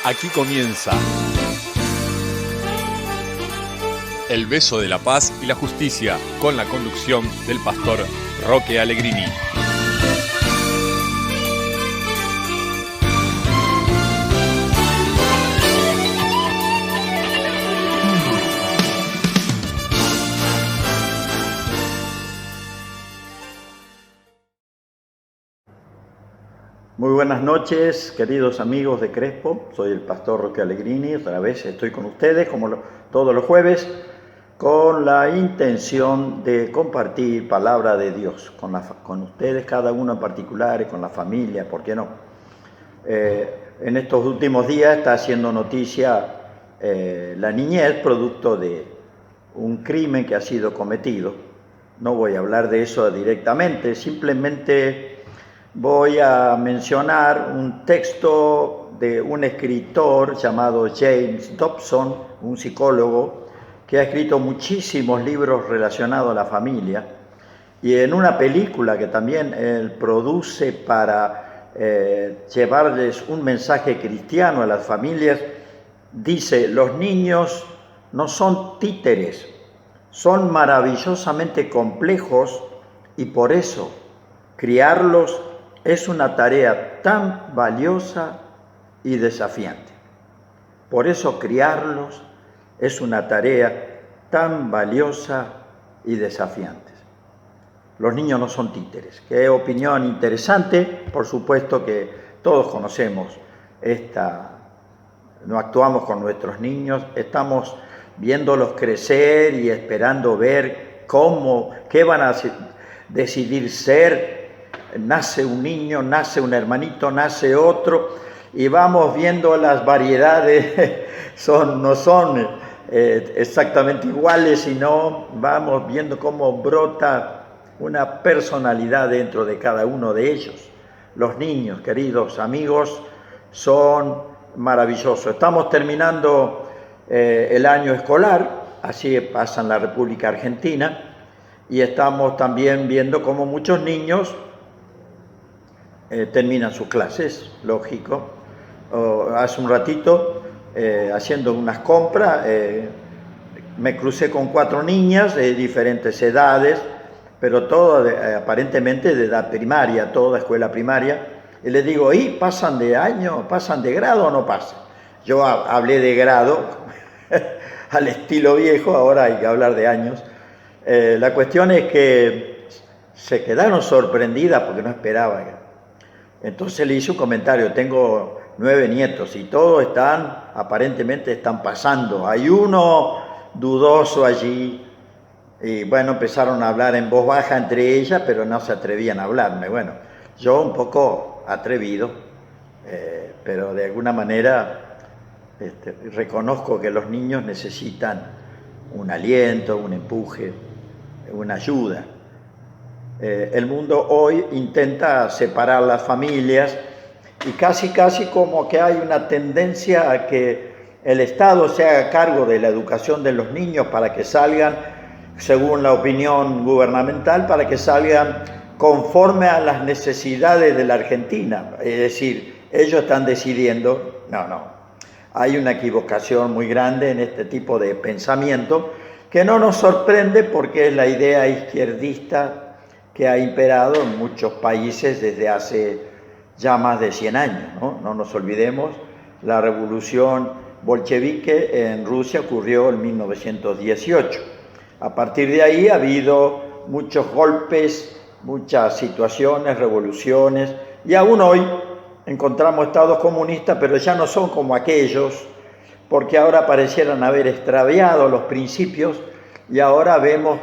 Aquí comienza El beso de la paz y la justicia, con la conducción del pastor Roque Allegrini. Muy buenas noches, queridos amigos de Crespo. Soy el pastor Roque Allegrini. Otra vez estoy con ustedes, como todos los jueves, con la intención de compartir palabra de Dios con ustedes, cada uno en particular, y con la familia, ¿por qué no? En estos últimos días está haciendo noticia la niñez, producto de un crimen que ha sido cometido. No voy a hablar de eso directamente, simplemente voy a mencionar un texto de un escritor llamado James Dobson, un psicólogo que ha escrito muchísimos libros relacionados a la familia, y en una película que también él produce para llevarles un mensaje cristiano a las familias, dice: los niños no son títeres, son maravillosamente complejos, y por eso criarlos es una tarea tan valiosa y desafiante. Por eso criarlos es una tarea tan valiosa y desafiante. Los niños no son títeres. Qué opinión interesante. Por supuesto que todos conocemos esta. No actuamos con nuestros niños, estamos viéndolos crecer y esperando ver qué van a decidir ser. Nace un niño, nace un hermanito, nace otro, y vamos viendo las variedades, no son exactamente iguales, sino vamos viendo cómo brota una personalidad dentro de cada uno de ellos. Los niños, queridos amigos, son maravillosos. Estamos terminando el año escolar, así pasa en la República Argentina, y estamos también viendo cómo muchos niños terminan sus clases, lógico. Hace un ratito, haciendo unas compras, me crucé con 4 niñas de diferentes edades, pero todas aparentemente de edad primaria, toda escuela primaria, y les digo: ¿y pasan de año, pasan de grado o no pasan? Yo hablé de grado, al estilo viejo, ahora hay que hablar de años. La cuestión es que se quedaron sorprendidas porque no esperaban. Entonces le hice un comentario: tengo 9 nietos y todos aparentemente están pasando. Hay uno dudoso allí, y bueno, empezaron a hablar en voz baja entre ellas, pero no se atrevían a hablarme. Bueno, yo un poco atrevido, pero de alguna manera reconozco que los niños necesitan un aliento, un empuje, una ayuda. El mundo hoy intenta separar las familias, y casi como que hay una tendencia a que el Estado se haga cargo de la educación de los niños para que salgan, según la opinión gubernamental, para que salgan conforme a las necesidades de la Argentina. Es decir, ellos están decidiendo. No. Hay una equivocación muy grande en este tipo de pensamiento, que no nos sorprende porque es la idea izquierdista que ha imperado en muchos países desde hace ya más de 100 años, ¿no? No nos olvidemos, la revolución bolchevique en Rusia ocurrió en 1918. A partir de ahí ha habido muchos golpes, muchas situaciones, revoluciones, y aún hoy encontramos estados comunistas, pero ya no son como aquellos, porque ahora parecieran haber extraviado los principios, y ahora vemos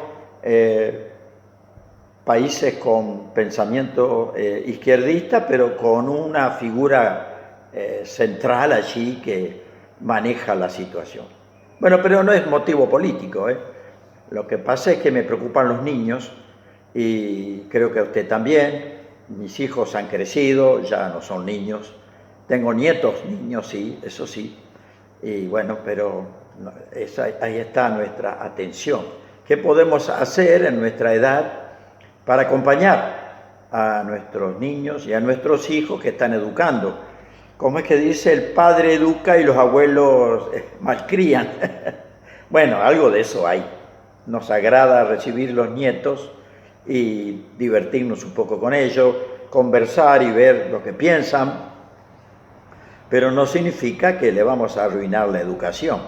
países con pensamiento izquierdista, pero con una figura central allí que maneja la situación. Bueno, pero no es motivo político, Lo que pasa es que me preocupan los niños, y creo que a usted también. Mis hijos han crecido, ya no son niños. Tengo nietos, niños, sí, eso sí. Y bueno, pero ahí está nuestra atención. ¿Qué podemos hacer en nuestra edad para acompañar a nuestros niños y a nuestros hijos que están educando? ¿cómo es que dice? El padre educa y los abuelos malcrían. Bueno, algo de eso hay. Nos agrada recibir los nietos y divertirnos un poco con ellos, conversar y ver lo que piensan, pero no significa que le vamos a arruinar la educación.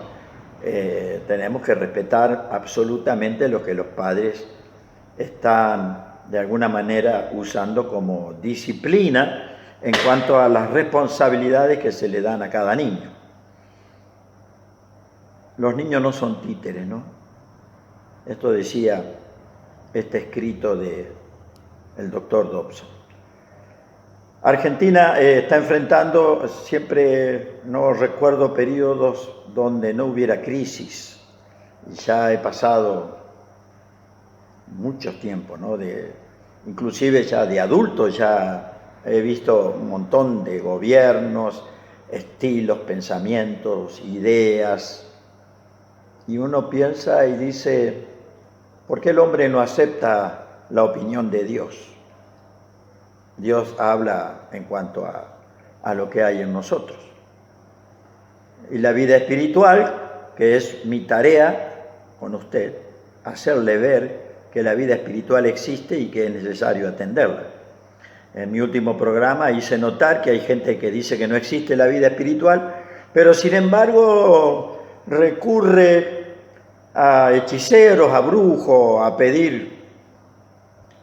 Tenemos que respetar absolutamente lo que los padres están de alguna manera usando como disciplina en cuanto a las responsabilidades que se le dan a cada niño. Los niños no son títeres, ¿no? Esto decía este escrito del doctor Dobson. Argentina está enfrentando, siempre no recuerdo periodos donde no hubiera crisis. Ya he pasado mucho tiempo, ¿no? Inclusive ya de adulto ya he visto un montón de gobiernos, estilos, pensamientos, ideas, y uno piensa y dice, ¿por qué el hombre no acepta la opinión de Dios? Dios habla en cuanto a lo que hay en nosotros. Y la vida espiritual, que es mi tarea con usted, hacerle ver que la vida espiritual existe y que es necesario atenderla. En mi último programa hice notar que hay gente que dice que no existe la vida espiritual, pero sin embargo recurre a hechiceros, a brujos, a pedir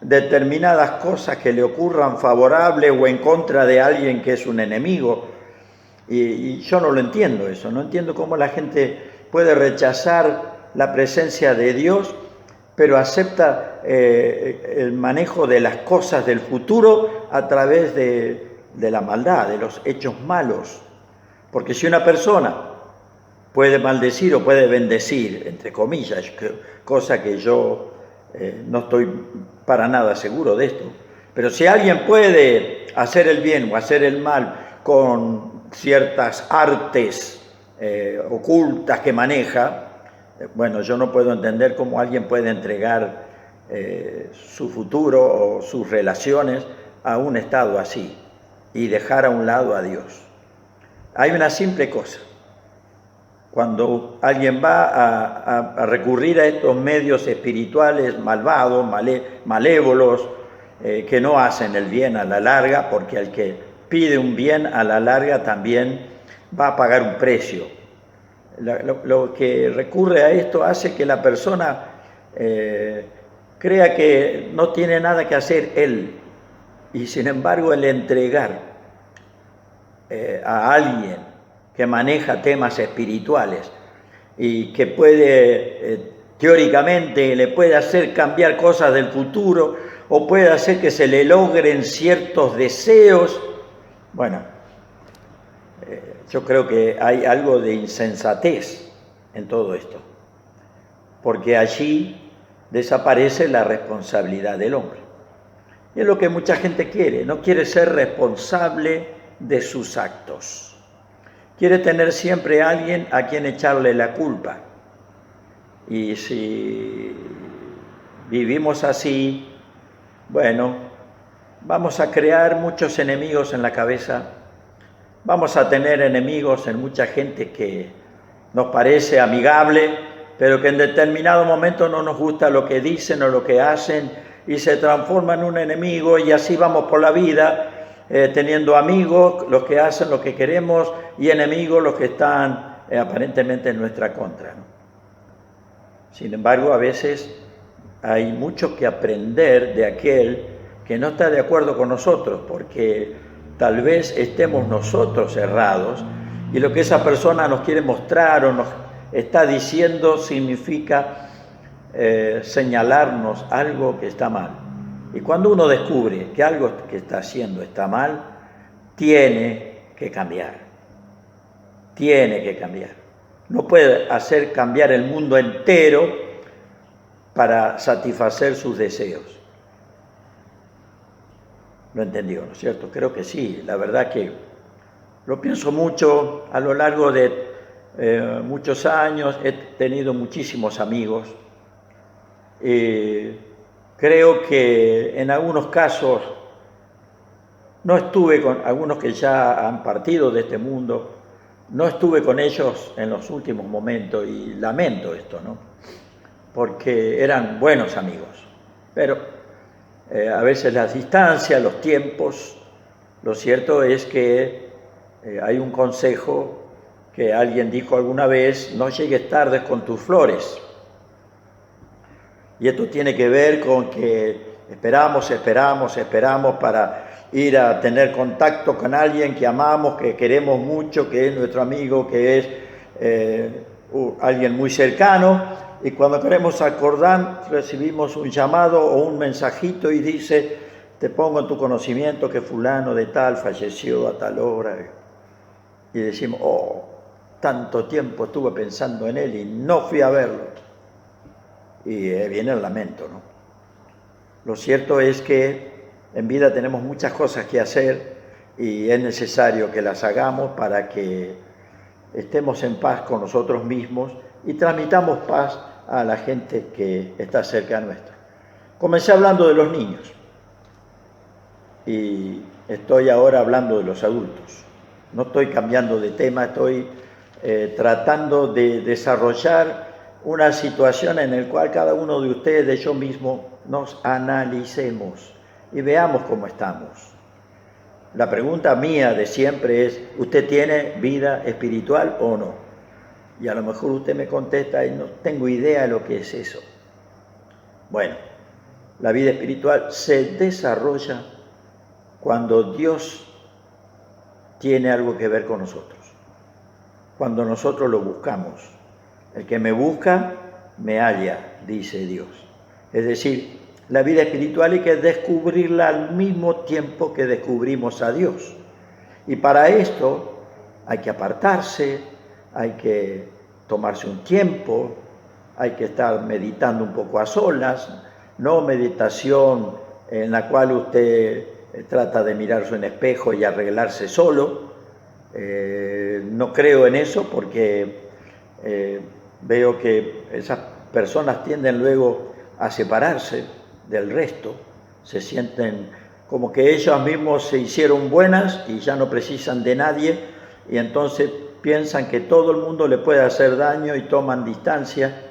determinadas cosas que le ocurran favorables o en contra de alguien que es un enemigo. Y yo no lo entiendo eso, no entiendo cómo la gente puede rechazar la presencia de Dios, pero acepta el manejo de las cosas del futuro a través de la maldad, de los hechos malos. Porque si una persona puede maldecir o puede bendecir, entre comillas, cosa que yo no estoy para nada seguro de esto, pero si alguien puede hacer el bien o hacer el mal con ciertas artes ocultas que maneja, bueno, yo no puedo entender cómo alguien puede entregar su futuro o sus relaciones a un estado así y dejar a un lado a Dios. Hay una simple cosa. Cuando alguien va a recurrir a estos medios espirituales malvados, malévolos, que no hacen el bien a la larga, porque el que pide un bien a la larga también va a pagar un precio. Lo que recurre a esto hace que la persona crea que no tiene nada que hacer él, y sin embargo el entregar a alguien que maneja temas espirituales y que puede, teóricamente, le puede hacer cambiar cosas del futuro o puede hacer que se le logren ciertos deseos, bueno, yo creo que hay algo de insensatez en todo esto, porque allí desaparece la responsabilidad del hombre. Y es lo que mucha gente quiere, no quiere ser responsable de sus actos. Quiere tener siempre a alguien a quien echarle la culpa. Y si vivimos así, bueno, vamos a crear muchos enemigos en la cabeza. Vamos a tener enemigos en mucha gente que nos parece amigable, pero que en determinado momento no nos gusta lo que dicen o lo que hacen y se transforma en un enemigo, y así vamos por la vida teniendo amigos, los que hacen lo que queremos, y enemigos, los que están aparentemente en nuestra contra, ¿no? Sin embargo, a veces hay mucho que aprender de aquel que no está de acuerdo con nosotros, porque tal vez estemos nosotros errados y lo que esa persona nos quiere mostrar o nos está diciendo significa señalarnos algo que está mal. Y cuando uno descubre que algo que está haciendo está mal, tiene que cambiar. Tiene que cambiar. No puede hacer cambiar el mundo entero para satisfacer sus deseos. ¿Lo entendió, no es cierto? Creo que sí. La verdad que lo pienso mucho. A lo largo de muchos años he tenido muchísimos amigos. Creo que en algunos casos No estuve con algunos que ya han partido de este mundo, no estuve con ellos en los últimos momentos y lamento esto, ¿no? Porque eran buenos amigos, pero a veces las distancias, los tiempos, lo cierto es que hay un consejo que alguien dijo alguna vez: no llegues tarde con tus flores. Y esto tiene que ver con que esperamos para ir a tener contacto con alguien que amamos, que queremos mucho, que es nuestro amigo, que es alguien muy cercano, y cuando queremos acordar recibimos un llamado o un mensajito y dice: te pongo en tu conocimiento que fulano de tal falleció a tal hora. Y decimos: oh, tanto tiempo estuve pensando en él y no fui a verlo. Y viene el lamento, ¿no? Lo cierto es que en vida tenemos muchas cosas que hacer y es necesario que las hagamos para que estemos en paz con nosotros mismos y transmitamos paz a la gente que está cerca nuestra. Comencé hablando de los niños y estoy ahora hablando de los adultos. No estoy cambiando de tema, estoy tratando de desarrollar una situación en la cual cada uno de ustedes, yo mismo, nos analicemos y veamos cómo estamos. La pregunta mía de siempre es: ¿usted tiene vida espiritual o no? Y a lo mejor usted me contesta: y no tengo idea de lo que es eso. Bueno, la vida espiritual se desarrolla cuando Dios tiene algo que ver con nosotros, cuando nosotros lo buscamos. El que me busca, me halla, dice Dios. Es decir, la vida espiritual hay que descubrirla al mismo tiempo que descubrimos a Dios. Y para esto hay que apartarse, hay que tomarse un tiempo, hay que estar meditando un poco a solas, no meditación en la cual usted trata de mirarse en espejo y arreglarse solo. No creo en eso porque veo que esas personas tienden luego a separarse del resto, se sienten como que ellos mismos se hicieron buenas y ya no precisan de nadie, y entonces piensan que todo el mundo le puede hacer daño y toman distancia.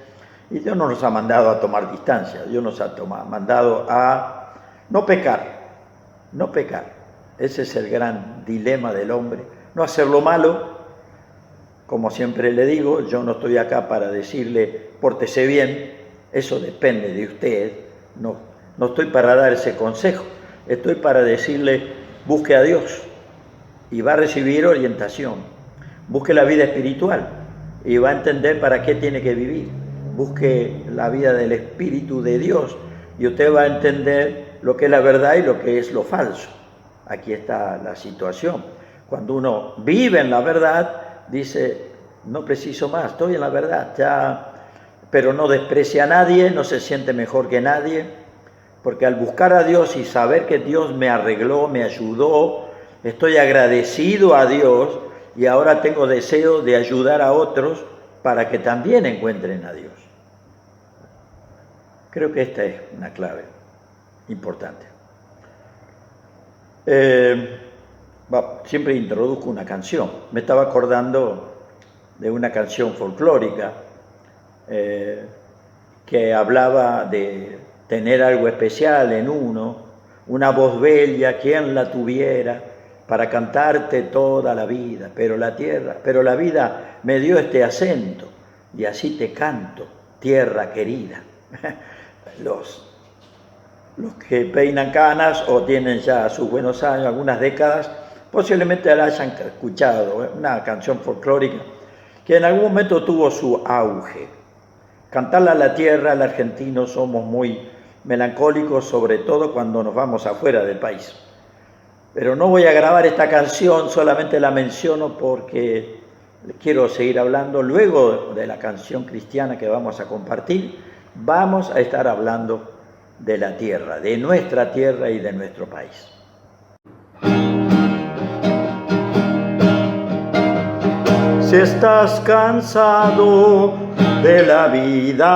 Y Dios no nos ha mandado a tomar distancia, Dios nos ha mandado a no pecar. Ese es el gran dilema del hombre, no hacer lo malo. Como siempre le digo, yo no estoy acá para decirle pórtese bien, eso depende de usted, no estoy para dar ese consejo, estoy para decirle: busque a Dios y va a recibir orientación, busque la vida espiritual y va a entender para qué tiene que vivir, busque la vida del Espíritu de Dios y usted va a entender lo que es la verdad y lo que es lo falso. Aquí está la situación. Cuando uno vive en la verdad, dice: no preciso más, estoy en la verdad, ya. Pero no desprecia a nadie, no se siente mejor que nadie, porque al buscar a Dios y saber que Dios me arregló, me ayudó, estoy agradecido a Dios y ahora tengo deseo de ayudar a otros para que también encuentren a Dios. Creo que esta es una clave importante. Siempre introduzco una canción. Me estaba acordando de una canción folclórica que hablaba de tener algo especial en uno, una voz bella, quien la tuviera, para cantarte toda la vida, pero la vida me dio este acento, y así te canto, tierra querida. Los que peinan canas o tienen ya sus buenos años, algunas décadas, posiblemente la hayan escuchado, una canción folclórica que en algún momento tuvo su auge. Cantarla a la tierra, el argentino somos muy melancólicos, sobre todo cuando nos vamos afuera del país. Pero no voy a grabar esta canción, solamente la menciono porque quiero seguir hablando. Luego de la canción cristiana que vamos a compartir, vamos a estar hablando de la tierra, de nuestra tierra y de nuestro país. Si estás cansado de la vida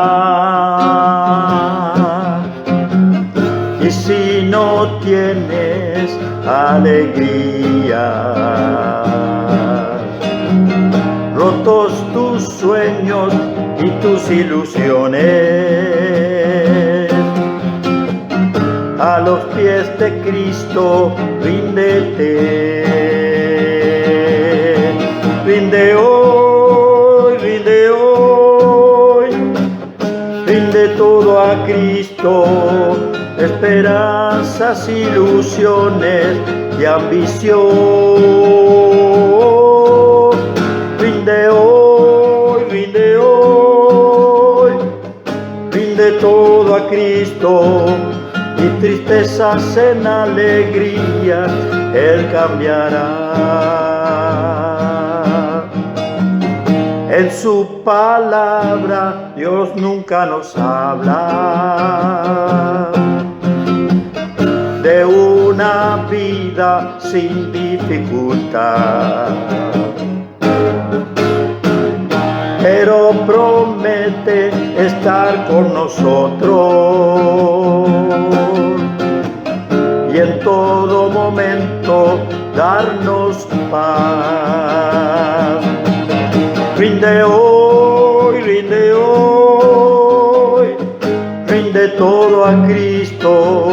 y si no tienes alegría. Rotos tus sueños y tus ilusiones, a los pies de Cristo ríndete. Rinde hoy, rinde hoy, rinde todo a Cristo, esperanzas, ilusiones y ambición. Rinde hoy, rinde hoy, rinde todo a Cristo, y tristezas en alegría Él cambiará. En su palabra Dios nunca nos habla de una vida sin dificultad, pero promete estar con nosotros y en todo momento darnos paz. Rinde hoy, rinde hoy, rinde todo a Cristo,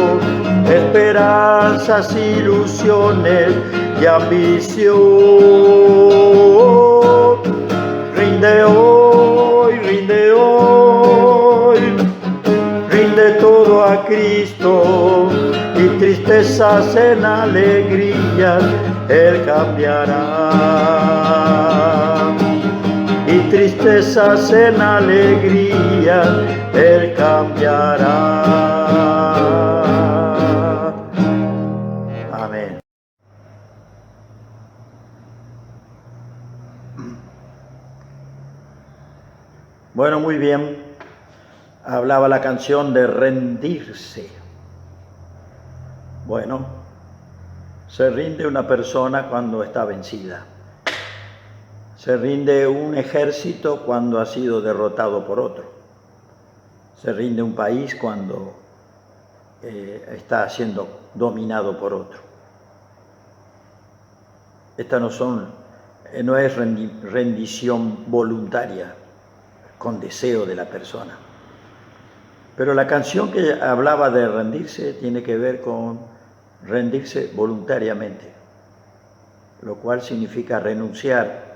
esperanzas, ilusiones y ambición. Rinde hoy, rinde hoy, rinde todo a Cristo, y tristezas en alegrías Él cambiará. Y tristezas en alegrías Él cambiará. Amén. Bueno, muy bien. Hablaba la canción de rendirse. Bueno, se rinde una persona cuando está vencida. Se rinde un ejército cuando ha sido derrotado por otro. Se rinde un país cuando está siendo dominado por otro. Esta no es rendición voluntaria, con deseo de la persona. Pero la canción que hablaba de rendirse tiene que ver con rendirse voluntariamente, lo cual significa renunciar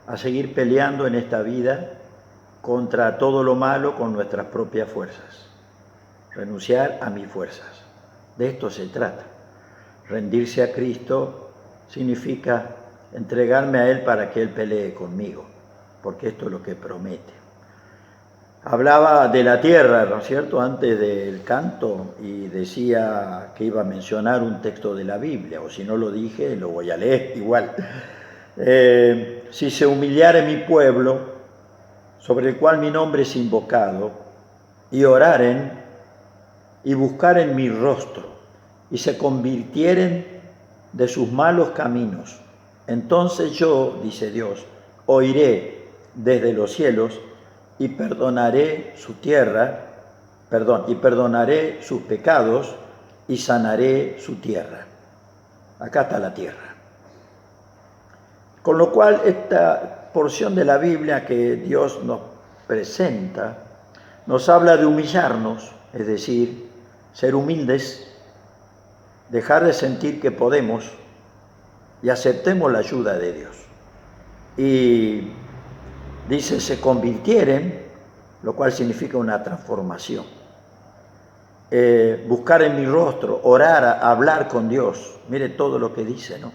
a seguir peleando en esta vida contra todo lo malo con nuestras propias fuerzas. Renunciar a mis fuerzas. De esto se trata. Rendirse a Cristo significa entregarme a Él para que Él pelee conmigo, porque esto es lo que promete. Hablaba de la tierra, ¿no es cierto?, antes del canto, y decía que iba a mencionar un texto de la Biblia, o si no lo dije, lo voy a leer igual. Si se humillare mi pueblo, sobre el cual mi nombre es invocado, y oraren y buscaren mi rostro, y se convirtieren de sus malos caminos, entonces yo, dice Dios, oiré desde los cielos y perdonaré su tierra, y perdonaré sus pecados y sanaré su tierra. Acá está la tierra. Con lo cual, esta porción de la Biblia que Dios nos presenta, nos habla de humillarnos, es decir, ser humildes, dejar de sentir que podemos y aceptemos la ayuda de Dios. Y dice, se convirtieren, lo cual significa una transformación. Buscar en mi rostro, orar, hablar con Dios. Mire todo lo que dice, ¿no?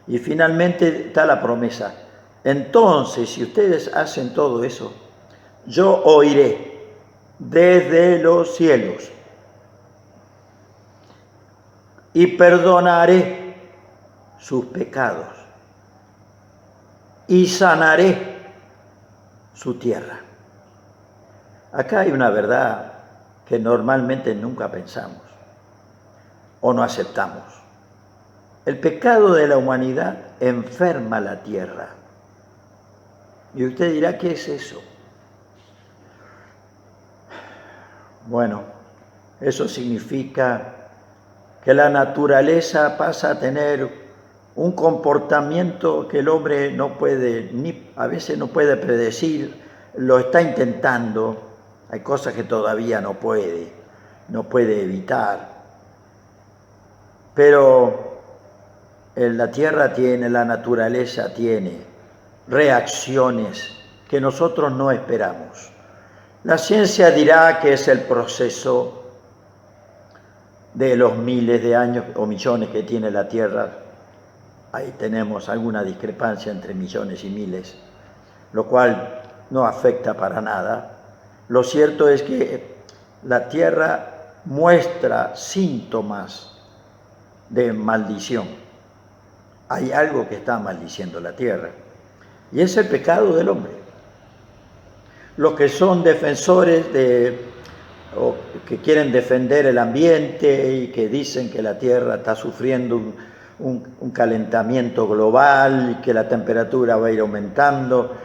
Y finalmente está la promesa. Entonces, si ustedes hacen todo eso, yo oiré desde los cielos y perdonaré sus pecados y sanaré su tierra. Acá hay una verdad que normalmente nunca pensamos o no aceptamos. El pecado de la humanidad enferma la tierra. Y usted dirá, ¿qué es eso? Bueno, eso significa que la naturaleza pasa a tener un comportamiento que el hombre no puede, a veces no puede predecir, lo está intentando, hay cosas que todavía no puede evitar, pero la tierra tiene, la naturaleza tiene reacciones que nosotros no esperamos. La ciencia dirá que es el proceso de los miles de años o millones que tiene la Tierra. Ahí tenemos alguna discrepancia entre millones y miles, lo cual no afecta para nada. Lo cierto es que la Tierra muestra síntomas de maldición. Hay algo que está maldiciendo la Tierra, y es el pecado del hombre. Los que son defensores o que quieren defender el ambiente y que dicen que la Tierra está sufriendo un calentamiento global y que la temperatura va a ir aumentando,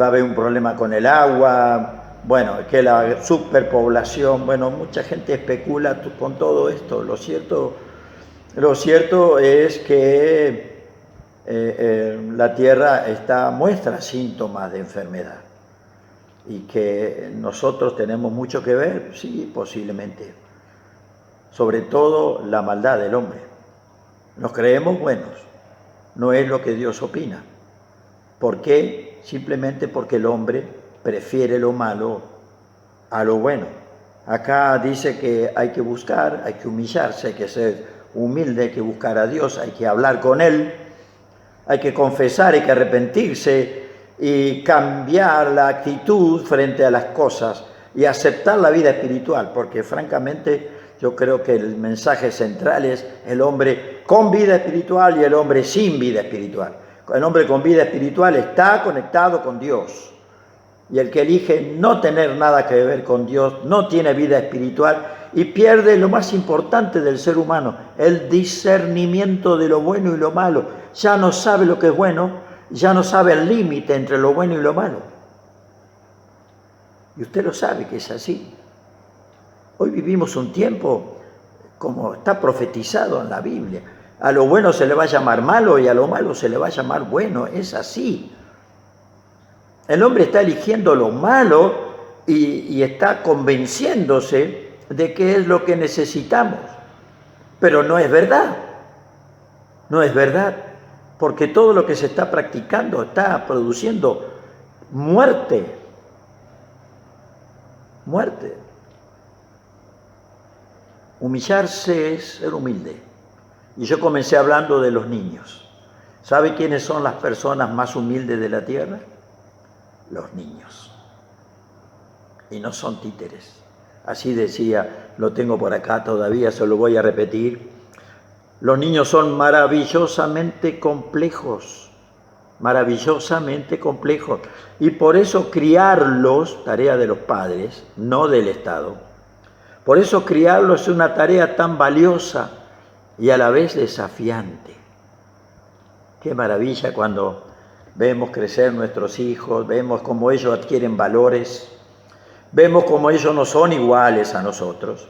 va a haber un problema con el agua, bueno, que la superpoblación, bueno, mucha gente especula con todo esto. Lo cierto es que la Tierra muestra síntomas de enfermedad. Y que nosotros tenemos mucho que ver, sí, posiblemente. Sobre todo la maldad del hombre. Nos creemos buenos, no es lo que Dios opina. ¿Por qué? Simplemente porque el hombre prefiere lo malo a lo bueno. Acá dice que hay que buscar, hay que humillarse, hay que ser humilde, hay que buscar a Dios, hay que hablar con Él, hay que confesar, hay que arrepentirse y cambiar la actitud frente a las cosas y aceptar la vida espiritual, porque francamente yo creo que el mensaje central es el hombre con vida espiritual y el hombre sin vida espiritual. El hombre con vida espiritual está conectado con Dios, y el que elige no tener nada que ver con Dios no tiene vida espiritual y pierde lo más importante del ser humano, el discernimiento de lo bueno y lo malo. Ya no sabe lo que es bueno, ya no sabe el límite entre lo bueno y lo malo. Y usted lo sabe que es así. Hoy vivimos un tiempo como está profetizado en la Biblia. A lo bueno se le va a llamar malo y a lo malo se le va a llamar bueno. Es así. El hombre está eligiendo lo malo y está convenciéndose de que es lo que necesitamos. Pero no es verdad. No es verdad. Porque todo lo que se está practicando está produciendo muerte. Muerte. Humillarse es ser humilde. Y yo comencé hablando de los niños. ¿Sabe quiénes son las personas más humildes de la tierra? Los niños. Y no son títeres. Así decía, lo tengo por acá todavía, se lo voy a repetir. Los niños son maravillosamente complejos, y por eso criarlos, tarea de los padres, no del Estado, por eso criarlos es una tarea tan valiosa y a la vez desafiante. Qué maravilla cuando vemos crecer nuestros hijos, vemos cómo ellos adquieren valores, vemos cómo ellos no son iguales a nosotros,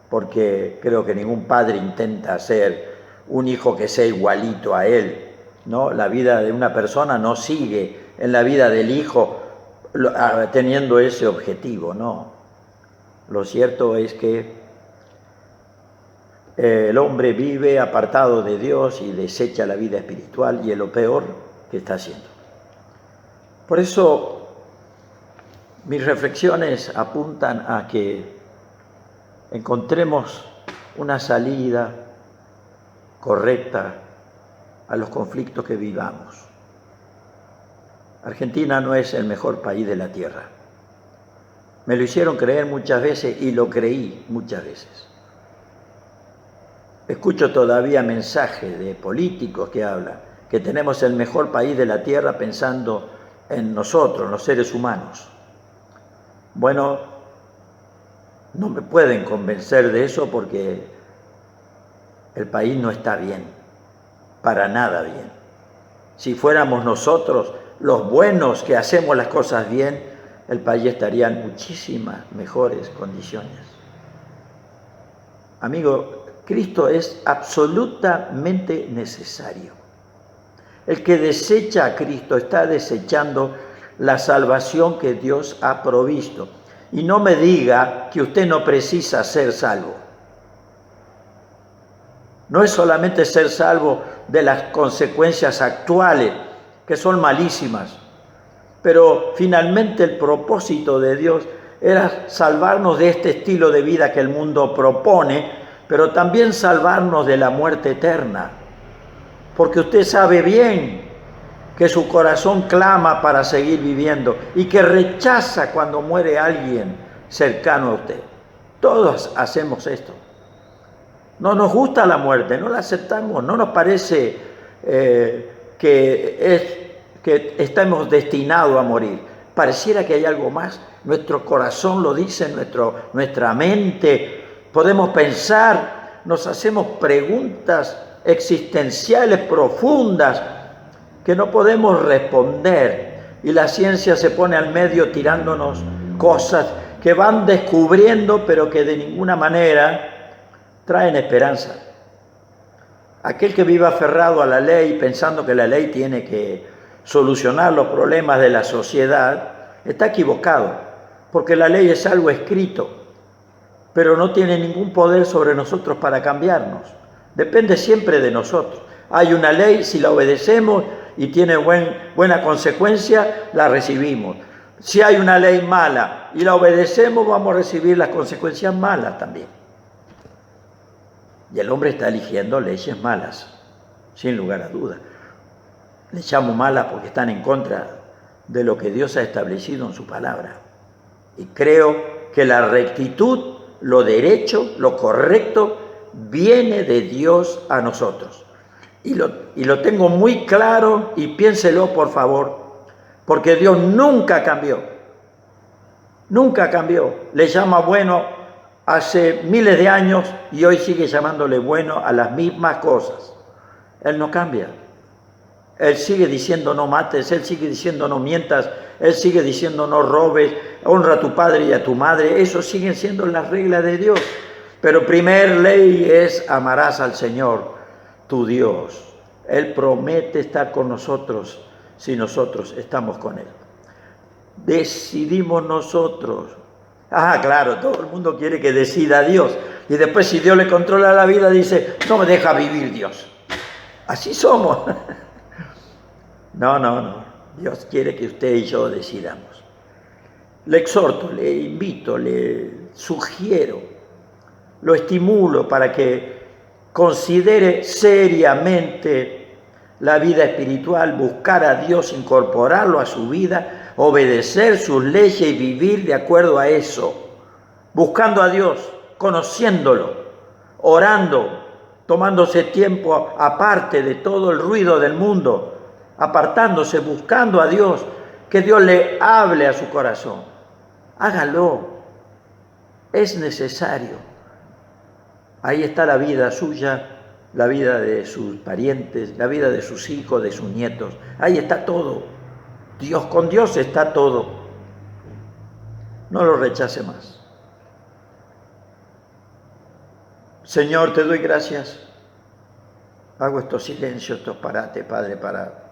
porque creo que ningún padre intenta hacer un hijo que sea igualito a él, ¿no? La vida de una persona no sigue en la vida del hijo teniendo ese objetivo, no. Lo cierto es que el hombre vive apartado de Dios y desecha la vida espiritual, y es lo peor que está haciendo. Por eso mis reflexiones apuntan a que encontremos una salida correcta a los conflictos que vivamos. Argentina no es el mejor país de la tierra. Me lo hicieron creer muchas veces y lo creí muchas veces. Escucho todavía mensajes de políticos que hablan que tenemos el mejor país de la tierra pensando en nosotros, los seres humanos. Bueno, no me pueden convencer de eso porque el país no está bien, para nada bien. Si fuéramos nosotros los buenos que hacemos las cosas bien, el país estaría en muchísimas mejores condiciones. Amigo, Cristo es absolutamente necesario. El que desecha a Cristo está desechando la salvación que Dios ha provisto. Y no me diga que usted no precisa ser salvo. No es solamente ser salvo de las consecuencias actuales, que son malísimas, pero finalmente el propósito de Dios era salvarnos de este estilo de vida que el mundo propone, pero también salvarnos de la muerte eterna. Porque usted sabe bien que su corazón clama para seguir viviendo y que rechaza cuando muere alguien cercano a usted. Todos hacemos esto. No nos gusta la muerte, no la aceptamos, no nos parece que estamos destinados a morir. Pareciera que hay algo más. Nuestro corazón lo dice, nuestra mente. Podemos pensar, nos hacemos preguntas existenciales profundas que no podemos responder. Y la ciencia se pone al medio tirándonos cosas que van descubriendo, pero que de ninguna manera traen esperanza. Aquel que vive aferrado a la ley, pensando que la ley tiene que solucionar los problemas de la sociedad, está equivocado, porque la ley es algo escrito, pero no tiene ningún poder sobre nosotros para cambiarnos. Depende siempre de nosotros. Hay una ley, si la obedecemos y tiene buena consecuencia, la recibimos. Si hay una ley mala y la obedecemos, vamos a recibir las consecuencias malas también. Y el hombre está eligiendo leyes malas, sin lugar a dudas. Le llamo malas porque están en contra de lo que Dios ha establecido en su palabra. Y creo que la rectitud, lo derecho, lo correcto, viene de Dios a nosotros. Y lo tengo muy claro, y piénselo por favor, porque Dios nunca cambió. Nunca cambió. Le llama bueno hace miles de años y hoy sigue llamándole bueno a las mismas cosas. Él no cambia. Él sigue diciendo no mates, Él sigue diciendo no mientas, Él sigue diciendo no robes, honra a tu padre y a tu madre. Eso siguen siendo las reglas de Dios. Pero primer ley es amarás al Señor, tu Dios. Él promete estar con nosotros si nosotros estamos con Él. Decidimos nosotros. Claro, todo el mundo quiere que decida Dios. Y después si Dios le controla la vida, dice, no me deja vivir Dios. Así somos. No. Dios quiere que usted y yo decidamos. Le exhorto, le invito, le sugiero, lo estimulo para que considere seriamente la vida espiritual, buscar a Dios, incorporarlo a su vida, obedecer sus leyes y vivir de acuerdo a eso, buscando a Dios, conociéndolo, orando, tomándose tiempo aparte de todo el ruido del mundo, apartándose, buscando a Dios, que Dios le hable a su corazón. Hágalo, es necesario. Ahí está la vida suya, la vida de sus parientes, la vida de sus hijos, de sus nietos. Ahí está todo. Con Dios está todo. No lo rechace más. Señor, te doy gracias. Hago estos silencios, estos parates, Padre, para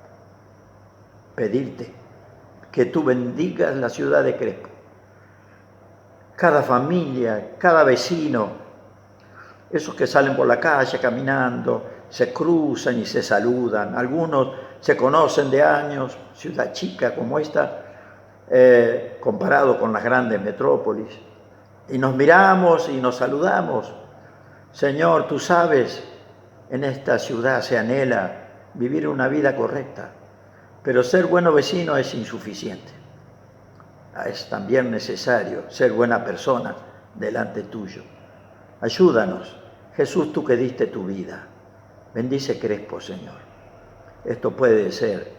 pedirte que tú bendigas la ciudad de Crespo. Cada familia, cada vecino, esos que salen por la calle caminando, se cruzan y se saludan. Algunos se conocen de años, ciudad chica como esta, comparado con las grandes metrópolis. Y nos miramos y nos saludamos. Señor, tú sabes, en esta ciudad se anhela vivir una vida correcta, pero ser bueno vecino es insuficiente. Es también necesario ser buena persona delante tuyo. Ayúdanos, Jesús, tú que diste tu vida. Bendice Crespo, Señor. Esto puede ser,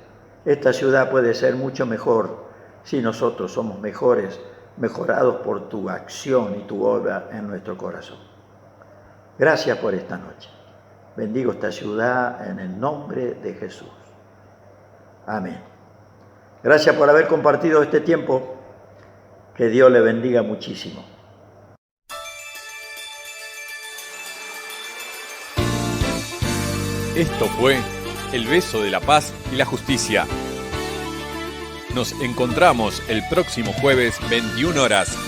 esta ciudad puede ser mucho mejor si nosotros somos mejorados por tu acción y tu obra en nuestro corazón. Gracias por esta noche. Bendigo esta ciudad en el nombre de Jesús. Amén. Gracias por haber compartido este tiempo. Que Dios le bendiga muchísimo. Esto fue El beso de la paz y la justicia. Nos encontramos el próximo jueves 21 horas